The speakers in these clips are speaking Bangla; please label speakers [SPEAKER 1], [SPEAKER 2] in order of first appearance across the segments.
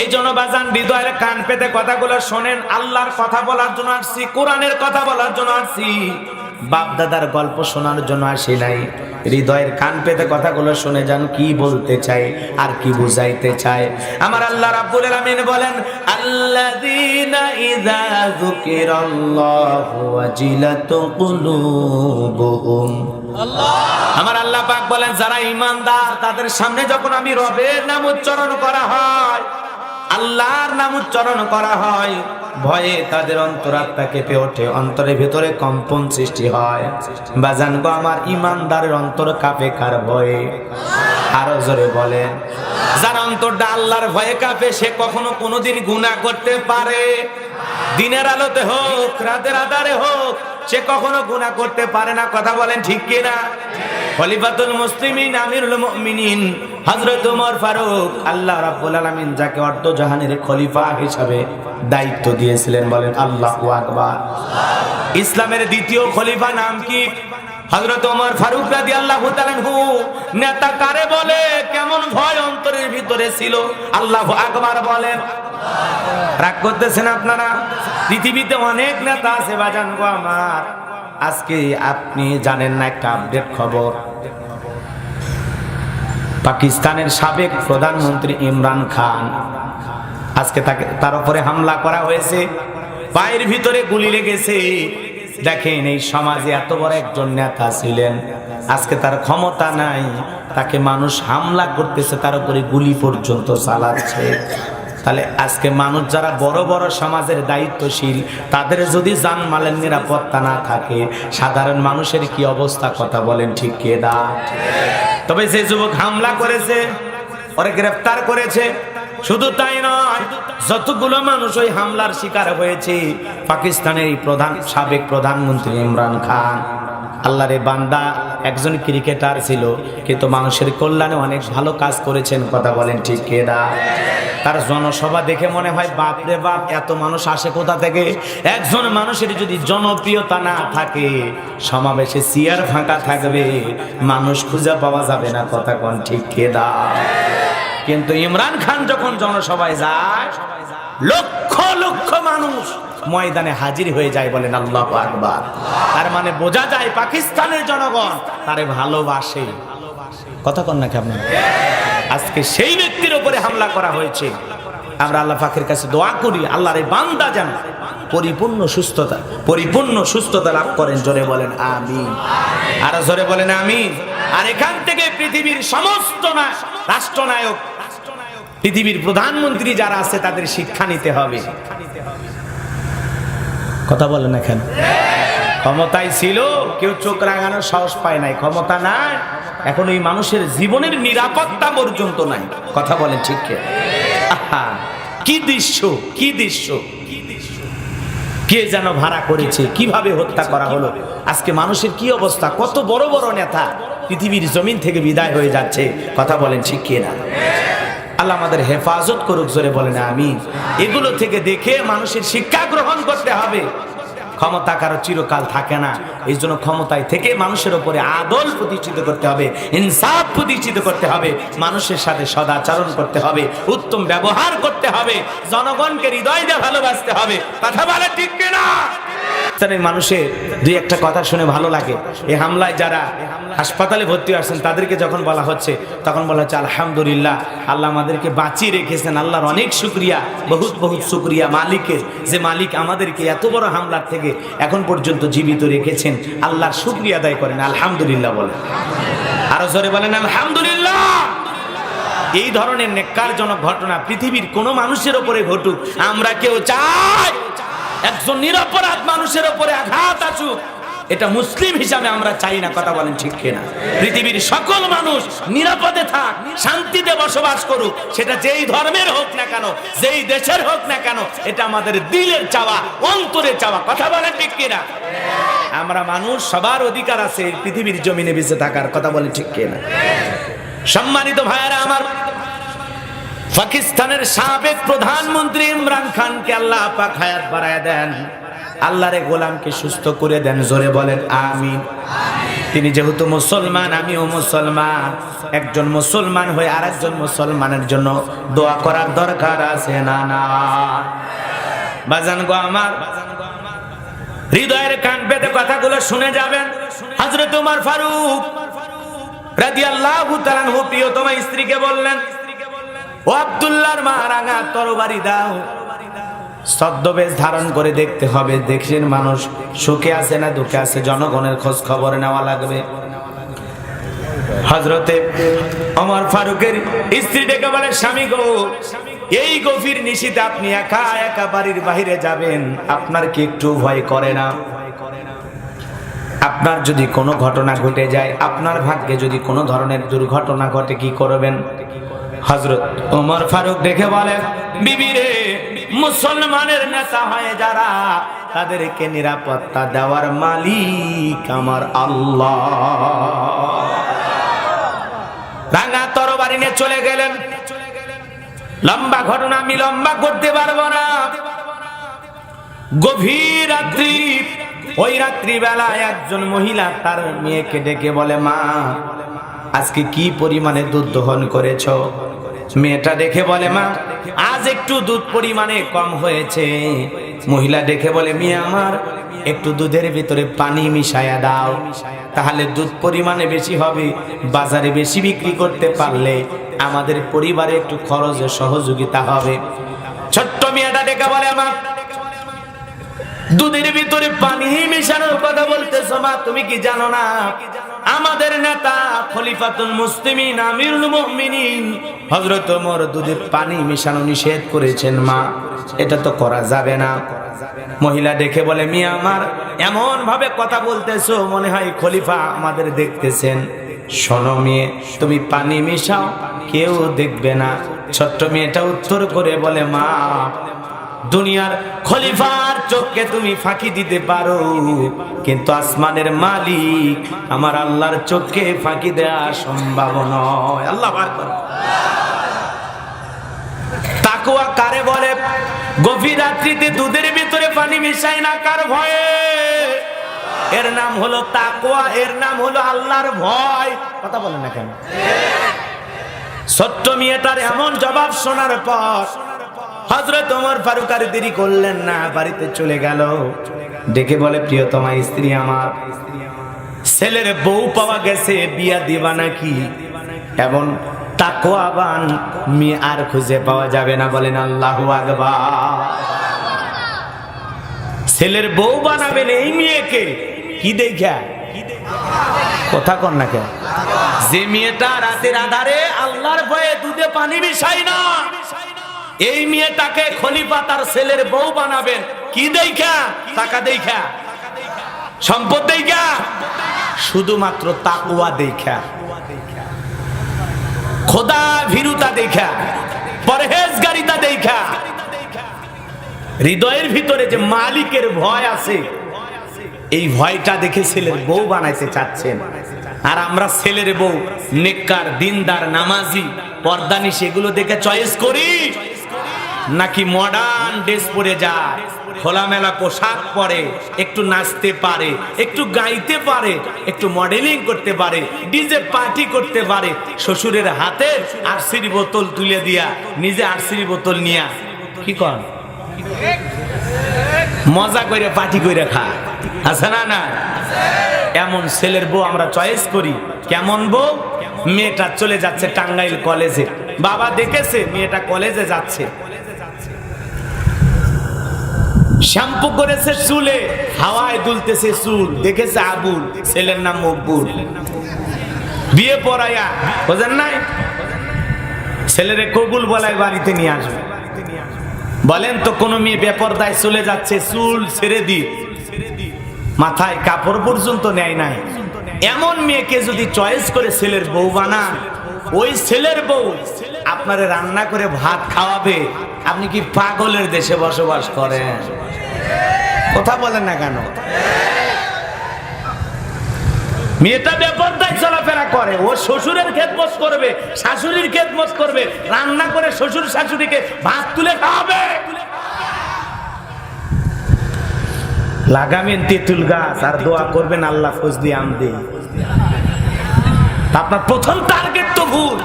[SPEAKER 1] এই জন্য বাজান হৃদয়ের কান পেতে কথাগুলো শোনেন। আল্লাহর কথা বলার জন্য আসছি, কোরআনের কথা বলার জন্য আসছি, বাপ দাদার গল্প শোনার জন্য আসি নাই। হৃদয়ের কান পেতে কথাগুলো শুনে যান কি বলতে চাই আর কি বুঝাইতে চায়। আমার আল্লাহ রাব্বুল আলামিন বলেন, আল্লাযীনা ইযা যুকিরাল্লাহু ওয়াজিলাত কুলুবুহুম। আমার আল্লাহ পাক বলেন, যারা ঈমানদার তাদের সামনে যখন আমি রবের নাম উচ্চারণ করা হয়, আল্লাহর নাম উচ্চারণ করা হয়, ভয়ে তাদের অন্তরাত্মা কেঁপে ওঠে, অন্তরের ভিতরে কম্পন সৃষ্টি হয়। বাজান গো, আমার ঈমানদারের অন্তর কাঁপে কার ভয়ে? আরো জোরে বলেন। যার অন্তরটা আল্লাহর ভয়ে কাঁপে সে কখনো কোনোদিন গুনাহ করতে পারে? দিনের আলোতে হোক রাতের আঁধারে হোক, সে কখনো গুনাহ করতে পারে না। কথা বলেন ঠিক কিনা? খলিফাতুল মুসলিমিন আমিরুল মুমিনিন হযরত ওমর ফারুক, আল্লাহ রাব্বুল আলামিন যাকে অর্ধ জাহানের খলিফা হিসাবে দায়িত্ব দিয়েছিলেন, বলেন আল্লাহু আকবার। ইসলামের দ্বিতীয় খলিফা নাম কি? হযরত ওমর ফারুক রাদিয়াল্লাহু তাআলা আনহু। নেতা কারে বলে? কেমন ভয় অন্তরের ভিতরে ছিল? আল্লাহু আকবার বলেন। রাগ করতেছেন আপনারা? পৃথিবীতে অনেক নেতা আছে বাজান গো আমার। আজকে আপনি জানেন না একটা আপডেট খবর, পাকিস্তানের সাবেক প্রধানমন্ত্রী ইমরান খান, আজকে তার উপরে হামলা করা হয়েছে, পায়ের ভিতরে গুলি লেগেছে। দেখেন, এই সমাজে এত বড় একজন নেতা ছিলেন, আজকে তার ক্ষমতা নাই, তাকে মানুষ হামলা করতেছে, তার উপরে গুলি পর্যন্ত চালাচ্ছে। তাহলে আজকে মানুষ যারা বড় বড় সমাজের দায়িত্বশীল, তাদের যদি জানমালের নিরাপত্তা না থাকে, সাধারণ মানুষের কি অবস্থা? কথা বলেন ঠিক কিনা? তবে যে যুবক হামলা করেছে ওরে গ্রেফতার করেছে। শুধু তাই নয়, যতগুলো মানুষ ওই হামলার শিকার হয়েছে, পাকিস্তানের সাবেক প্রধানমন্ত্রী ইমরান খান, আল্লাহরে বান্দা, একজন ক্রিকেটার ছিল, কিন্তু মানুষের কল্যাণে অনেক ভালো কাজ করেছেন। কথা বলেন ঠিক কিনা? তার জনসভা দেখে মনে হয় বাপ রে বাপ, এত মানুষ আসে কোথা থেকে? একজন মানুষের যদি জনপ্রিয়তা না থাকে, সমাবেশে চেয়ার ফাঁকা থাকবে, মানুষ খুঁজে পাওয়া যাবে না। কথা কোন ঠিক কিনা? কিন্তু ইমরান খান যখন জনসভায় যায়, লক্ষ লক্ষ মানুষ ময়দানে হাজির হয়ে যায়। বলেন আল্লাহু আকবার। তার মানে বোঝা যায় পাকিস্তানের জনগণ তারে ভালোবাসে। কথা কন নাকি আপনারা? আজকে সেই ব্যক্তির উপরে হামলা করা হয়েছে। আমরা আল্লাহ পাকের কাছে দোয়া করি, আল্লাহর এই বান্দা যেন পরিপূর্ণ সুস্থতা লাভ করেন। জোরে বলেন আমিন। আর জোরে বলেন আমিন। আর এখান থেকে পৃথিবীর সমস্ত রাষ্ট্রনায়ক, পৃথিবীর প্রধানমন্ত্রী যারা আছে, তাদের শিক্ষা নিতে হবে। কথা বলেন এখন। ক্ষমতায় ছিল, কেউ চোখ রাঙানোর সাহস পায় নাই। ক্ষমতা নাই, এখন ওই মানুষের জীবনের নিরাপত্তা পর্যন্ত নাই। কথা বলেন ঠিক কি দৃশ্য, কি দৃশ্য! কে যেন ভাড়া করেছে, কিভাবে হত্যা করা হলো। আজকে মানুষের কি অবস্থা! কত বড় বড় নেতা পৃথিবীর জমিন থেকে বিদায় হয়ে যাচ্ছে। কথা বলেন ঠিক কিনা? আল্লাহ আমাদের হেফাজত করুক। জোরে বলেন আমিন। এগুলো থেকে দেখে মানুষের শিক্ষা গ্রহণ করতে হবে। ক্ষমতা কারো চিরকাল থাকে না, এই জন্য ক্ষমতায় থেকে মানুষের উপরে আদল প্রতিষ্ঠিত করতে হবে, ইনসাফ প্রতিষ্ঠিত করতে হবে, মানুষের সাথে সদাচরণ করতে হবে, উত্তম ব্যবহার করতে হবে, জনগণকে হৃদয় দিয়ে ভালোবাসতে হবে। কথা বলে ঠিক কিনা? মানুষের দুই একটা কথা শুনে ভালো লাগে। এই হামলায় যারা হাসপাতালে ভর্তি আছেন, তাদেরকে যখন বলা হচ্ছে, তখন বলা হচ্ছে আলহামদুলিল্লাহ, আল্লাহ আমাদেরকে বাঁচিয়ে রেখেছেন, আল্লাহর অনেক শুকরিয়া, বহুত বহুত শুকরিয়া মালিকের, যে মালিক আমাদেরকে এত বড় হামলার থেকে এখন পর্যন্ত জীবিত রেখেছেন। আল্লাহর শুকরিয়া আদায় করেন, আলহামদুলিল্লাহ বলেন। আরো জোরে বলেন আলহামদুলিল্লাহ। এই ধরনের নেক্কারজনক ঘটনা পৃথিবীর কোনো মানুষের উপরে ঘটুক, আমরা কেউ চাই একজন নিরপরাধ মানুষের উপরে আঘাত আসুক, এটা মুসলিম হিসাবে আমরা চাই না। কথা বলেন ঠিক কিনা? পৃথিবীর সকল মানুষ নিরাপদে থাক, শান্তিতে বসবাস করুক, সেটা যেই ধর্মের হোক না কেন, যেই দেশের হোক না কেন, এটা আমাদের দিলের চাওয়া, অন্তরের চাওয়া। কথা বলেন ঠিক কিনা? আমরা মানুষ, সবার অধিকার আছে পৃথিবীর জমিনে বেঁচে থাকার। কথা বলেন ঠিক কিনা? সম্মানিত ভাইয়েরা আমার, পাকিস্তানের সাবেক প্রধানমন্ত্রী ইমরান খানকে আল্লাহ পাক হায়াত বাড়ায় দেন, আল্লাহর গোলামকে সুস্থ করে দেন। জোরে বলেন আমিন। তিনি যেহেতু মুসলমান, আমিও মুসলমান, একজন মুসলমান হয়ে আরেকজন মুসলমানের জন্য দোয়া করার দরকার আছে না না? বাজান গো আমার, হৃদয়ের কান পেতে কথাগুলো শুনে যাবেন। হযরত ওমর ফারুক রাদিয়াল্লাহু তাআলা আনহু প্রিয়তমা স্ত্রীকে বললেন, ও আব্দুল্লাহর মা, রাঙা তরবারি দাও, ছদ্মবেশ ধারণ করে দেখতে হবে, দেশের মানুষ সুখে আছে না দুঃখে আছে, জনগণের খোঁজ খবর নেওয়া লাগবে। হযরতে ওমর ফারুকের স্ত্রী ডেকে বলে, স্বামী গো, এই গভীর নিশীথে আপনি একা একা বাড়ির বাইরে যাবেন, আপনার কি একটু ভয় করে না? আপনার যদি কোনো ঘটনা ঘটে যায়, আপনার ভাগ্যে যদি কোনো ধরনের দুর্ঘটনা ঘটে, কি করবেন? হযরত ওমর ফারুক দেখে বলেন, বিবি রে, মুসলমানের নেতা হয়ে যারা, তাদেরকে নিরাপত্তা দেওয়ার মালিক আমার আল্লাহ। রাঙা তরবারি নিয়ে চলে গেলেন। লম্বা ঘটনা আমি লম্বা করতে পারবো না। গভীর রাত্রি, ওই রাত্রি বেলায় একজন মহিলা তার মেয়েকে ডেকে বলে, মা, আজকে কি পরিমাণে দুধ দহন করেছো? মেয়েটা দেখে বলে, মা, আজ একটু দুধ পরিমাণে কম হয়েছে। মহিলা দেখে বলে, মেয়ে আমার, একটু দুধের ভিতরে পানি মিশায়া দাও, তাহলে দুধ পরিমাণে বেশি হবে, বাজারে বেশি বিক্রি করতে পারলে আমাদের পরিবারে একটু খরচে সহযোগিতা হবে। ছোট্ট মেয়েটা ডেকে বলে, মা, দুধের ভিতরে পানি মিশানোর কথা বলতেছো, মা, তুমি কি জানো না আমাদের নেতা খলিফাতুল মুসলিমিন আমিরুল মুমিনিন হযরত ওমর দুধে পানি মিশানো নিষেধ করেছেন, মা, এটা তো করা যাবে না। মহিলা দেখে বলে, মিয়া আমার, এমন ভাবে কথা বলতেছো মনে হয় খলিফা আমাদের দেখতেছেন। শোনো মেয়ে, তুমি পানি মিশাও, কেউ দেখবে না। ছোট্ট মেয়েটা উত্তর করে বলে, মা, দুনিয়ার খলিফার চোখকে তুমি ফাঁকি দিতে পারো, কিন্তু আসমানের মালিক আমার আল্লাহর চোখকে ফাঁকি দেওয়া সম্ভব নয়। আল্লাহু আকবার। তাকওয়া কারে বলে? গভীর রাত্রিতে দুধের ভিতরে পানি মিশায় না কার ভয়ে? এর নাম হলো তাকওয়া, এর নাম হলো আল্লাহর ভয়। কথা বলেন না কেন? ছোট্ট মেয়েটার এমন জবাব শোনার পর হযরত ওমর ফারুক আর দেরি করলেন না, বাড়িতে চলে গেল। ডেকে বলে, প্রিয়তমা স্ত্রী আমার, ছেলের বউ পাওয়া গেছে, বিয়া দিবা নাকি? এবং তাকওয়াবান মেয়ে আর খুঁজে পাওয়া যাবে না। বলেন আল্লাহু আকবার। ছেলের বউ বানাবেন এই মেয়েকে, কি দেখা? কথা কর না কেন? যে মেয়েটা রাতের আধারে আল্লাহর ভয়ে দুধে পানি মিশায় না, এই মেয়েটাকে খলিফা তার ছেলের বউ বানাবেন কি দেখা? টাকা দেখা, সম্পদ দেখা? শুধুমাত্র তাকওয়া দেখা, খোদা ভীরুতা দেখা, পরহেজগারিতা দেখা, হৃদয়ের ভিতরে যে মালিকের ভয় আছে, এই ভয়টা দেখে ছেলের বউ বানাইতে চাচ্ছেন। আর আমরা ছেলের বউ নেককার, দিনদার, নামাজি, পর্দানি, সেগুলো দেখে চয়েস করি, নাকি মডার্ন ড্রেস পরে যায়, খোলামেলা পোশাক পরে, একটু নাচতে পারে, একটু গাইতে পারে, একটু মডেলিং করতে পারে, ডিজে পার্টি করতে পারে, শ্বশুরের হাতে আরসির বোতল তুলে দিয়া নিজে আরসির বোতল নিয়া কি কর মজা করে পার্টি করে খায়, আছে না? না, এমন ছেলের বউ আমরা চয়েস করি। কেমন বউ? মেয়েটা চলে যাচ্ছে টাঙ্গাইল কলেজে, বাবা দেখেছে মেয়েটা কলেজে যাচ্ছে, শ্যাম্পু করেছে চুলে, হাওয়ায় দুলতেছে চুল, দেখেছে আবুল, ছেলের নাম মকবুল, বিয়ে পড়াইয়া, বোঝেন নাই? ছেলেরে কবুল বলাই বাড়িতে নিয়ে আসবে। বলেন তো, কোন মেয়ে বেপরদায় চলে যাচ্ছে, চুল ছেড়ে দি, মাথায় কাপড় পর্যন্ত নেয় নাই, এমন মেয়েকে যদি চয়েস করে ছেলের বউ বানান, ওই ছেলের বউ আপনারে রান্না করে ভাত খাওয়াবে, আপনি কি পাগলের দেশে বসবাস করেন? কথা বলেন না কেন? মেয়েটা বেপরদায় চলাফেরা করে, ও শ্বশুরের খেদমত করবে, শাশুড়ির খেদমত করবে, রান্না করে শ্বশুর শাশুড়িকে ভাত তুলে খাওয়াবে। লাগাবেন তেঁতুল গাছ আর দোয়া করবেন আল্লাহ ফজলি আমদি। তা আপনার প্রথম টার্গেট তো ভুল।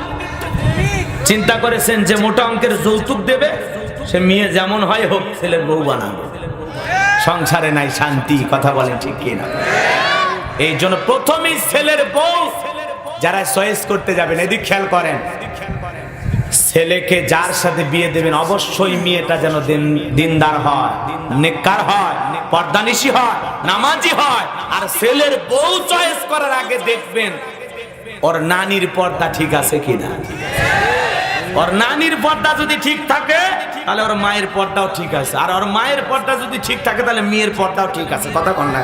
[SPEAKER 1] চিন্তা করেছেন যে মোটা অঙ্কের যৌতুক দেবে, সে মেয়ে যেমন হয় হোক ছেলের বউ বানাবে, সংসারে নাই শান্তি। কথা বলেন ঠিক কিনা? এই জন্য প্রথমেই ছেলের বউ যারা চয়েস করতে যাবেন, এদিক খেয়াল করেন, ছেলেকে যার সাথে বিয়ে দেবেন অবশ্যই মেয়েটা যেন দিনদার হয়, নেককার হয়, পর্দানিশী হয়, নামাজি হয়। আর ছেলের বউ চয়েস করার আগে দেখবেন ওর নানির পর্দা ঠিক আছে কিনা। ওর নানির পর্দা যদি ঠিক থাকে তাহলে ওর মায়ের পর্দাও ঠিক আছে, আর ওর মায়ের পর্দা যদি ঠিক থাকে তাহলে মেয়ের পর্দাও ঠিক আছে। কথা কন না?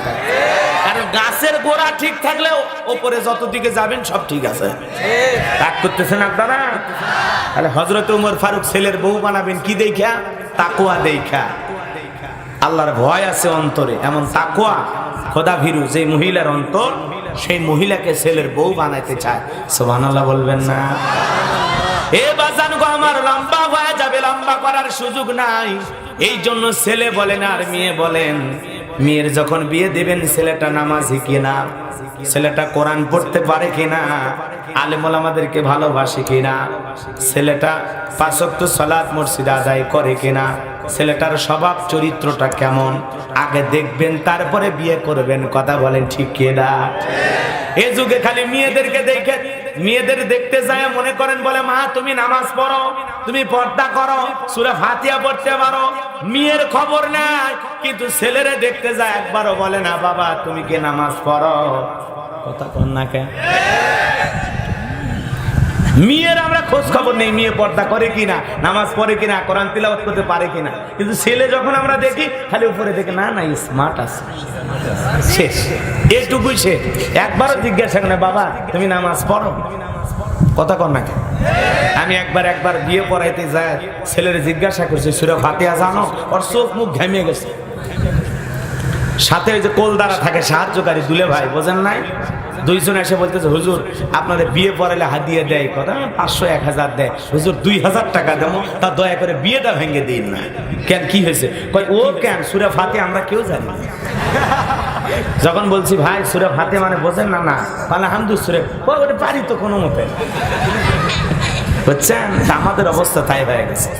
[SPEAKER 1] কারণ গাছের গোড়া ঠিক থাকলে ওপরে যত দিকে যাবেন সব ঠিক আছে। রাগ করতেছেন আপনারা? তাহলে হযরত ওমর ফারুক ছেলের বউ বানাবেন কি দেখা? তাকওয়া দেখা। আল্লাহর ভয় আছে অন্তরে, এমন তাকওয়া খোদা ভীরু যে মহিলার অন্তর, সেই মহিলাকে ছেলের বউ বানাইতে চায়। সুবহানাল্লাহ বলবেন না? এ বাজান গো, আমার লম্বা হয়ে যাবে, লম্বা করার সুযোগ নাই। এই জন্য ছেলে বলেন আর মেয়ে বলেন, মেয়ের যখন বিয়ে দিবেন ছেলেটা নামাজি কিনা, ছেলেটা কোরআন পড়তে পারে কিনা, আলেম ওলামাদেরকে ভালোবাসে কিনা, ছেলেটা পাঁচ ওয়াক্ত সালাত মসজিদে আদায় করে কিনা, ছেলেটার স্বভাব চরিত্রটা কেমন আগে দেখবেন, তারপরে বিয়ে করবেন। কথা বলেন ঠিক কিনা? এ যুগে খালি মেয়েদেরকে দেখে, মেয়েদের দেখতে যায় মনে করেন বলে মা তুমি নামাজ পড়ো, তুমি পর্দা করো, সূরা ফাতিহা পড়তে পারো, মেয়ের খবর নাই। কিন্তু ছেলেরে দেখতে যায় একবারও বলে না বাবা তুমি কি নামাজ পড়ো। কথা কন না কেন? মেয়ের আমরা খোঁজ খবর নেই, মেয়ে পর্দা করে কিনা, নামাজ পড়ে কিনা, কোরআন তিলাওয়াত করতে পারে কিনা। কিন্তু ছেলে যখন আমরা দেখি খালি উপরে দেখে না না স্মার্ট আছে, শেষ, এটুকুই শেষ। একবারও জিজ্ঞাসা করে বাবা তুমি নামাজ পড়ো। কথা কন না কেন? আমি একবার বিয়ে পড়াইতে যাই, ছেলের জিজ্ঞাসা করছি সূরা ফাতিহা জানো? ওর চোখ মুখ ঘেমে গেছে। সাথে ওই যে কোলদারা থাকে সাহায্যকারী দুলে ভাই, বোঝেন নাই? দুইজন এসে বলতেছে হুজুর আপনাদের বিয়ে পড়াইলে হাদিয়া দেয়, কথা 500 1000 দেয়, হুজুর 2000 টাকা দেবো, তা দয়া করে বিয়েটা ভেঙে দিন না। কেন কি হয়েছে? কই ও কেন সূরা ফাতিহা আমরা কেউ জানি না। যখন বলছি ভাই সূরা ফাতিহা মানে বোঝেন না? না আলহামদুলিল্লাহ সূরা ওটা পারি তো কোনো মতে, বুঝছেন? আমাদের অবস্থা তাই হয়ে গেছে।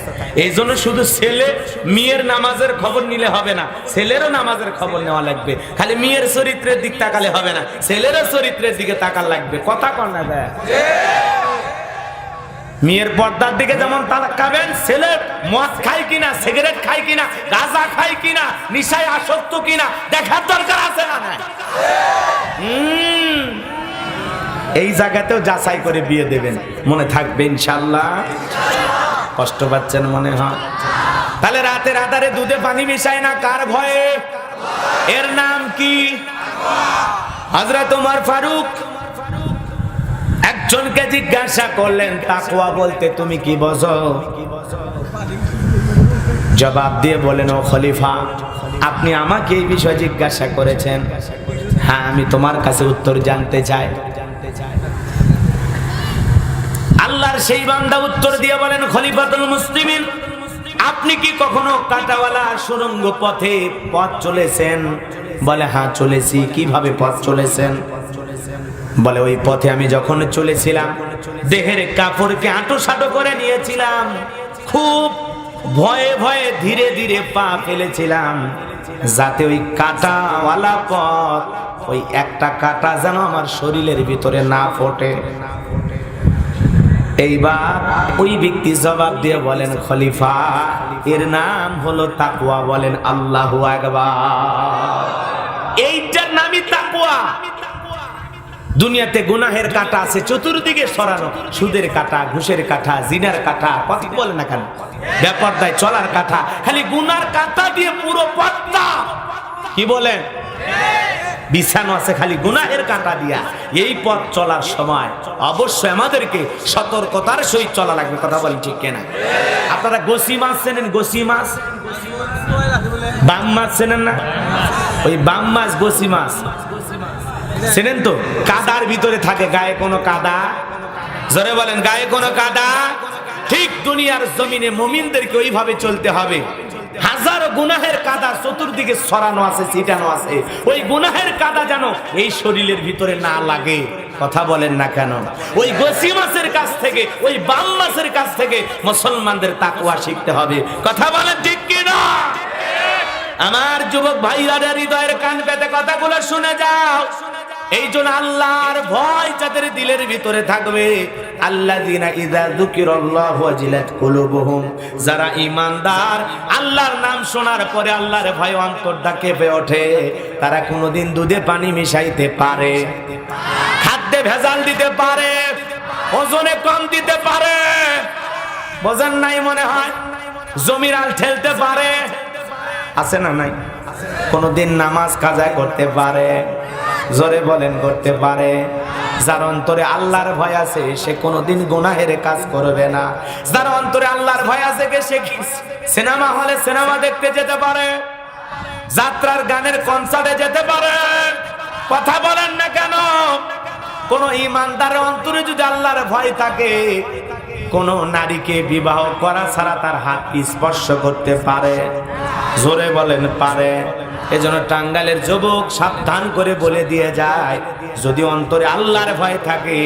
[SPEAKER 1] এই জন্য শুধু ছেলে মেয়ের নামাজের খবর নিলে হবে না, ছেলেরও নামাজের খবর নেওয়া লাগবে। খালি মেয়ের চরিত্রের দিক তাকালে হবে না, ছেলেরও চরিত্রের দিকে তাকাল লাগবে। কথা কন না? মেয়ের পর্দার দিকে যেমন তাকাবেন, ছেলে মদ খায় কিনা, সিগারেট খায় কিনা, গাঁজা খায় কিনা, নিশায় আসক্ত কিনা দেখার দরকার আছে না? এই জায়গাতেও যাচাই করে বিয়ে দেবেন, মনে থাকবে ইনশাআল্লাহ। কষ্ট পাচ্ছেন মনে হয়? তাহলে রাতের আধারে দুধে পানি মিশায় না কার ভয়ে? এর নাম কি? হযরত ওমর ফারুক একজনকে জিজ্ঞাসা করলেন তাকওয়া বলতে তুমি কি বোঝো? জবাব দিয়ে বলেন ও খলিফা আপনি আমাকে এই বিষয়ে জিজ্ঞাসা করেছেন, হ্যাঁ আমি তোমার কাছে উত্তর জানতে চাই। আল্লাহর সেই বান্দা উত্তর দিয়ে বলেন খলিফাতুল মুসলিমিন আপনি কি কখনো কাঁটাওয়ালা সুড়ঙ্গ পথে পথ চলেছেন? বলে হ্যাঁ চলেছি। কিভাবে পথ চলেছেন? বলে ওই পথে আমি যখন চলেছিলাম দেহের কাপড়কে আঁটো করে নিয়েছিলাম, খুব ভয়ে ভয়ে ধীরে ধীরে পা ফেলেছিলাম যাতে ওই কাঁটাওয়ালা পথ, ওই একটা কাঁটা যেন আমার শরীরের ভিতরে না ফোটে। এইবার ওই ব্যক্তি জবাব দিয়ে বলেন খলিফা এর নাম হলো তাকওয়া। বলেন আল্লাহু আকবার। এইটার নামই তাকওয়া। দুনিয়াতে গুনাহের কাঁটা আছে চতুর্দিকে সরানো, সুদের কাঁটা, ঘুষের কাঁটা, জিনার কাঁটা, কথা বলে না কেন, বেপরদায় চলার কাঁটা, খালি গুনার কাঁটা দিয়ে পুরো পথটা কি বলেন বিছানো আছে খালি গুনাহের কাঁটা দিয়া। এই পথ চলার সময় অবশ্যই আমাদেরকে সতর্কতার সহিত চলা লাগবে। কথা বলেন ঠিক কিনা? আপনারা গোসি মাছ চেনেন? গোসি মাছ, বাম মাছ চেনেন না? ওই বাম মাছ গোসি মাছ চেনেন তো? কাদার ভিতরে থাকে, গায়ে কোনো কাদা, জোরে বলেন গায়ে কোনো কাদা। ঠিক দুনিয়ার জমিনে মুমিনদেরকে ওইভাবে চলতে হবে হাজারো গুনাহের কাদা চতুর্দিকে ছড়ানো আছে, ছিটানো আছে। ওই গুনাহের কাদা যেন এই শরীরের ভিতরে না লাগে। কথা বলেন না কেন? ওই গোসি মাছের কাছ থেকে, ওই বাম মাছের কাছ থেকে মুসলমানদের তাকওয়া শিখতে হবে। কথা বলেন ঠিক কি না? আমার যুবক ভাইরা, হৃদয়ের কান পেতে কথাগুলো শুনে যাও। এই জন্য আল্লাহর ভয় যাদের দিলের ভিতরে থাকবে, আল্লাযীনা ইযা যুকিরাল্লাহু ওয়াজিলাত কুলুবুহুম, যারা ঈমানদার, আল্লাহর নাম শোনার পরে আল্লাহর ভয় অন্তরটা কেঁপে ওঠে। তারা কোনোদিন দুধে পানি মিশাইতে পারে, খাদ্যে ভেজাল দিতে পারে, ওজনে কম দিতে পারে, বোঝেন নাই মনে হয়, জমির আল ঠেলতে পারে, আছে না নাই? কোনদিন নামাজ কাজা করতে পারে, জোরে বলেন করতে পারে। যার অন্তরে আল্লাহর ভয় আছে সে কোনোদিন গুনাহের কাজ করবে না। যার অন্তরে আল্লাহর ভয় আছে সে সিনেমা হলে সিনেমা দেখতে যেতে পারে, যাত্রার গানের কনসার্টে যেতে পারে। কথা বলেন না কেন? কোন ইমানদারের অন্তরে যদি আল্লাহর ভয় থাকে, কোন নারীকে বিবাহ করা ছাড়া তার হাত স্পর্শ করতে পারে, জোরে বলেন পারে। এজন্য টাঙ্গাইলের যুবক সাবধান করে বলে দিয়ে যায়, যদি অন্তরে আল্লাহর ভয় থাকে,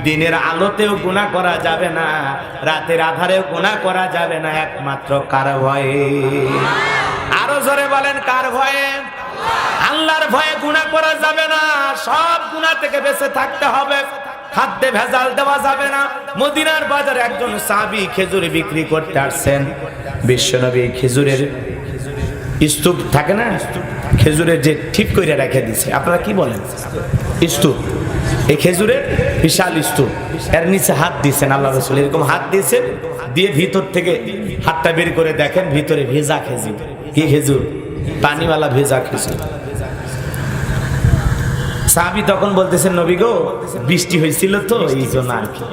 [SPEAKER 1] দিনের আলোতেও গুনাহ করা যাবে না, রাতের আধারেও গুনাহ করা যাবে না, একমাত্র কার ভয়ে? আরো জোরে বলেন কার ভয়ে? আল্লাহর ভয়ে গুনাহ করা যাবে না, সব গুনাহ থেকে বেঁচে থাকতে হবে। খাদ্যে ভেজাল দেওয়া যাবে না। মদিনার বাজারে একজন সাহাবী খেজুর বিক্রি করতে আসছেন। বিশ্বনবী খেজুরের স্তূপ থাকে না, খেজুরের যে ঠিক করে রেখে দিছে, আপনারা কি বলেন স্তূপ, এই খেজুরের বিশাল স্তূপ, এর নিচে হাত দিয়েছেন আল্লাহ রাসূল, এরকম হাত দিয়েছেন, দিয়ে ভিতর থেকে হাতটা বের করে দেখেন ভিতরে ভেজা খেজুর। কি খেজুর? পানিওয়ালা ভেজা খেজুর। সাহাবী তখন বলতেছেন, নবী গো, বৃষ্টি হয়েছিল তো এই জন্য আর কি।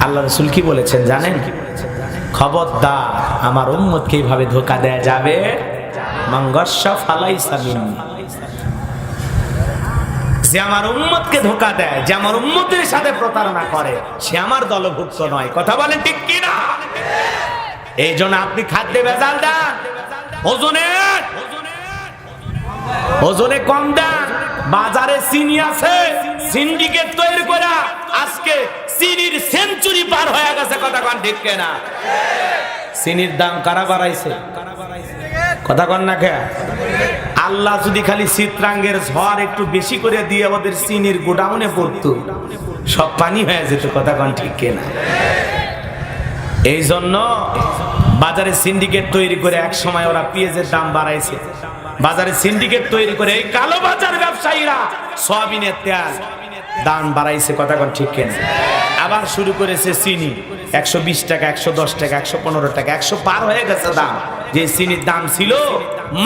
[SPEAKER 1] আল্লাহ রাসূল কি বলেছেন জানেন? খবরদার আমার উম্মতকে এইভাবে ধোঁকা দেয়া যাবে, মাঙ্গাসা ফালাইসা মিন্নি। যে আমার উম্মতকে ধোঁকা দেয়, যে আমার উম্মতের সাথে প্রতারণা করে, সে আমার দলভুক্ত নয়। কথা বলেন ঠিক কি না? এই জন্য আপনি খাদ্যে ভেজাল দেন, ওজনে কম দেন। বাজারে চিনি আছে, সিন্ডিকেট তৈরি করা আজকে চিনির সেঞ্চুরি পার হয়ে গেছে। কথা কন ঠিক কিনা? চিনির দাম কারা বাড়াইছে? কথা কন না কে? আল্লাহ যদি খালি চিত্রাঙ্গের ঝড় একটু বেশি করে দিয়ে ওদের চিনির গোডাউনে পড়তো, সব পানি হয়ে যেত। কথা কন ঠিক কিনা? এই জন্য বাজারে সিন্ডিকেট তৈরি করে এক সময় ওরা পেঁয়াজের দাম বাড়াইছে। বাজারে সিন্ডিকেট তৈরি করে এই কালো বাজার ব্যবসায়ীরা সয়াবিনের তেল দাম বাড়াইছে। কথা কন ঠিক কিনা? আবার শুরু করেছে চিনি, 120 টাকা, 110 টাকা, 115 টাকা, 100 পার হয়ে গেছে দাম। যে চিনির দাম ছিল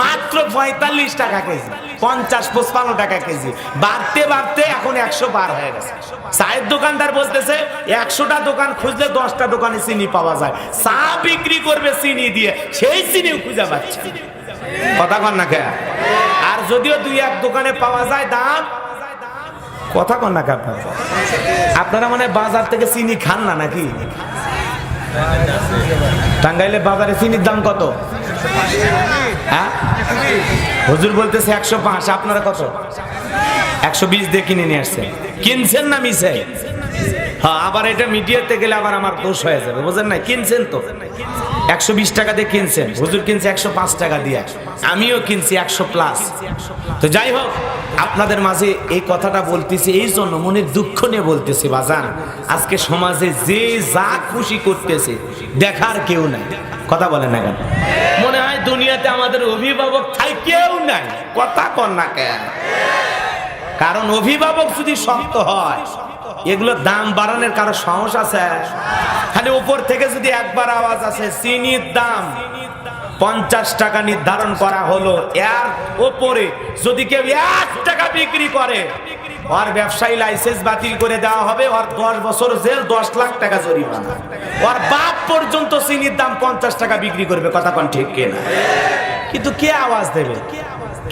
[SPEAKER 1] মাত্র 45 টাকা কেজি, 50-55 টাকা কেজি, বাড়তে বাড়তে এখন 100 পার হয়ে গেছে। চায়ের দোকানদার বলতেছে 100টা দোকান খুঁজলে 10টা দোকানে চিনি পাওয়া যায়, চা বিক্রি করবে চিনি দিয়ে, সেই চিনিও খুঁজে পাচ্ছে। কথা কন না কে? আর যদিও 2-1 দোকানে পাওয়া যায় দাম, কথা কন না কে? আপনারা মানে বাজার থেকে চিনি খান না নাকি? টাঙ্গাইলে বাজারে চিনির দাম কত? হ্যাঁ, হুজুর বলতেছে 105, আপনারা কত? 120 দিয়ে কিনে নিয়ে আসছেন। কিনছেন না মিছে? হ্যাঁ, আবার এটা মিডিয়াতে গেলে আবার আমার দোষ হয়ে যাবে, বুঝেন না? কিনছেন তো 120 টাকা দিয়ে কিনছেন, হুজুর কিনছে 105 টাকা দিয়ে, আমিও কিনছি 100+। তো যাই হোক, আপনাদের মাঝে এই কথাটা বলতেছি এই জন্য, মনের দুঃখ নিয়ে বলতেছি। বাজান, আজকে সমাজে যে যা খুশি করতেছে, দেখার কেউ নাই। কথা বলেন না কেন? মনে হয় দুনিয়াতে আমাদের অভিভাবক ঠাই কেউ নাই। কথা কন না কেন? কারণ অভিভাবক যদি শক্ত হয়, এগুলো দাম বাড়ানোর কারো সাহস আছে? খালি উপর থেকে যদি একবার আওয়াজ আসে চিনির দাম 50 টাকা নির্ধারণ করা হলো, এর ওপরে যদি কেউ 1 টাকা বিক্রি করে, ওর ব্যবসায়ী লাইসেন্স বাতিল করে দেওয়া হবে, ওর 10 বছর জেল, 10 লাখ টাকা জরিমানা। ওর বাপ পর্যন্ত চিনির দাম 50 টাকা বিক্রি করবে। কথা কোন ঠিক কিনা? কিন্তু কে আওয়াজ দেবে?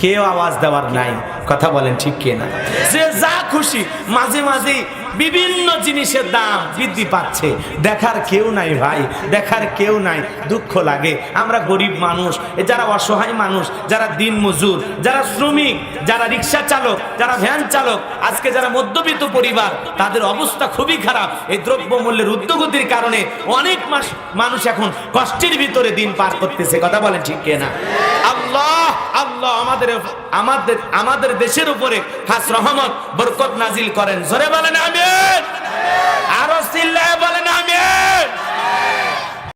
[SPEAKER 1] কেউ আওয়াজ দেওয়ার নাই। কথা বলেন ঠিক কিনা? যে যা খুশি, মাঝে মাঝে বিভিন্ন জিনিসের দাম বৃদ্ধি পাচ্ছে, দেখার কেউ নাই ভাই, দেখার কেউ নাই। দুঃখ লাগে, আমরা গরিব মানুষ, যারা অসহায় মানুষ, যারা দিন মজুর, যারা শ্রমিক, যারা রিক্সা চালক, যারা ভ্যান চালক, আজকে যারা মধ্যবিত্ত পরিবার, তাদের অবস্থা খুবই খারাপ। এই দ্রব্যমূল্যের ঊর্ধ্বগতির কারণে অনেক মানুষ এখন কষ্টের ভিতরে দিন পার করতেছে। কথা বলেন ঠিক কিনা? আল্লাহ আল্লাহ আমাদের দেশের উপরে খাস রহমত বরকত নাজিল করেন। জোরে বলেন আমিন।